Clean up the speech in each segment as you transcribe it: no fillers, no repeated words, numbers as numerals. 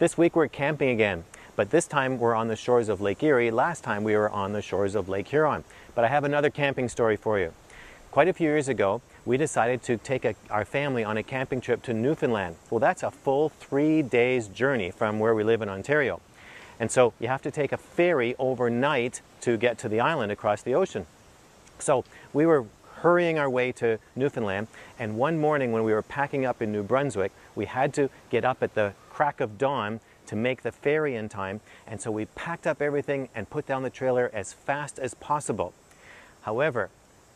This week we're camping again, but this time we're on the shores of Lake Erie. Last time we were on the shores of Lake Huron. But I have another camping story for you. Quite a few years ago, we decided to take our family on a camping trip to Newfoundland. Well, that's a full 3 days journey from where we live in Ontario. And so you have to take a ferry overnight to get to the island across the ocean. So we were hurrying our way to Newfoundland, and one morning when we were packing up in New Brunswick, we had to get up at the crack of dawn to make the ferry in time, and so we packed up everything and put down the trailer as fast as possible. However,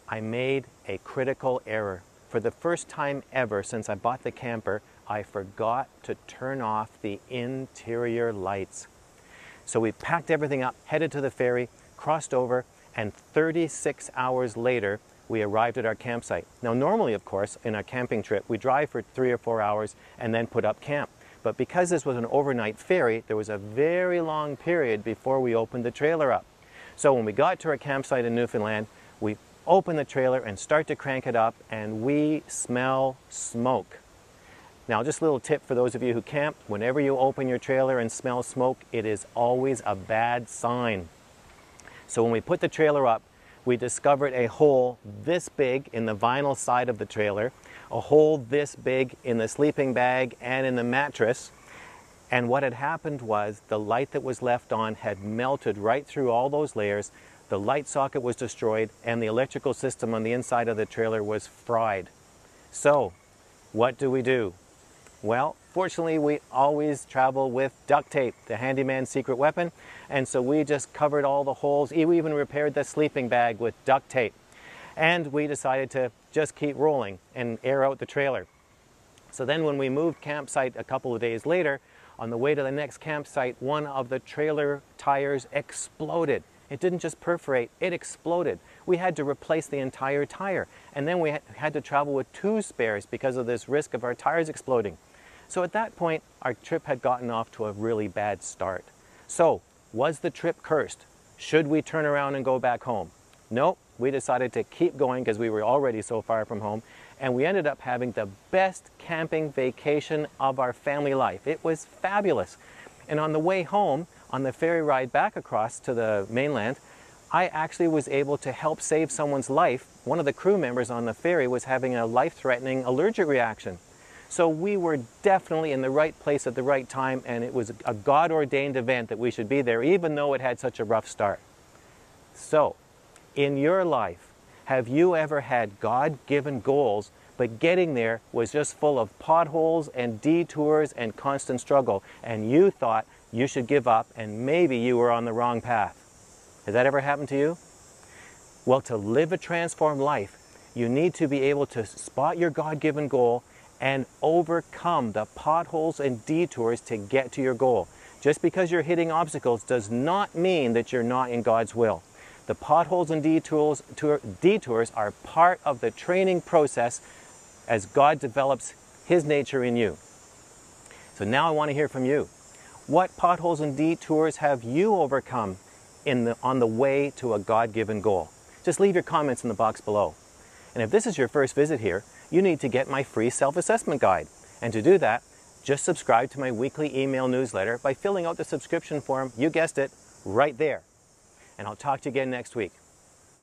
I made a critical error. For the first time ever since I bought the camper, I forgot to turn off the interior lights. So we packed everything up, headed to the ferry, crossed over, and 36 hours later, we arrived at our campsite. Now normally, of course, in a camping trip, we drive for 3 or 4 hours and then put up camp. But because this was an overnight ferry, there was a very long period before we opened the trailer up. So when we got to our campsite in Newfoundland, we open the trailer and start to crank it up, and we smell smoke. Now, just a little tip for those of you who camp: whenever you open your trailer and smell smoke, it is always a bad sign. So when we put the trailer up, we discovered a hole this big in the vinyl side of the trailer, a hole this big in the sleeping bag and in the mattress. And what had happened was the light that was left on had melted right through all those layers. The light socket was destroyed, and the electrical system on the inside of the trailer was fried. So, what do? Well, fortunately, we always travel with duct tape, the handyman's secret weapon, and so we just covered all the holes. We even repaired the sleeping bag with duct tape. And we decided to just keep rolling and air out the trailer. So then when we moved campsite a couple of days later, on the way to the next campsite, one of the trailer tires exploded. It didn't just perforate, it exploded. We had to replace the entire tire, and then we had to travel with 2 spares because of this risk of our tires exploding. So at that point, our trip had gotten off to a really bad start. So, was the trip cursed? Should we turn around and go back home? Nope, we decided to keep going because we were already so far from home, and we ended up having the best camping vacation of our family life. It was fabulous. And on the way home, on the ferry ride back across to the mainland, I actually was able to help save someone's life. One of the crew members on the ferry was having a life-threatening allergic reaction. So we were definitely in the right place at the right time, and it was a God-ordained event that we should be there, even though it had such a rough start. So, in your life, have you ever had God-given goals, but getting there was just full of potholes and detours and constant struggle, and you thought you should give up and maybe you were on the wrong path? Has that ever happened to you? Well, to live a transformed life, you need to be able to spot your God-given goal and overcome the potholes and detours to get to your goal. Just because you're hitting obstacles does not mean that you're not in God's will. The potholes and detours are part of the training process as God develops His nature in you. So now I want to hear from you. What potholes and detours have you overcome on the way to a God-given goal? Just leave your comments in the box below. And if this is your first visit here, you need to get my free self-assessment guide. And to do that, just subscribe to my weekly email newsletter by filling out the subscription form, you guessed it, right there. And I'll talk to you again next week.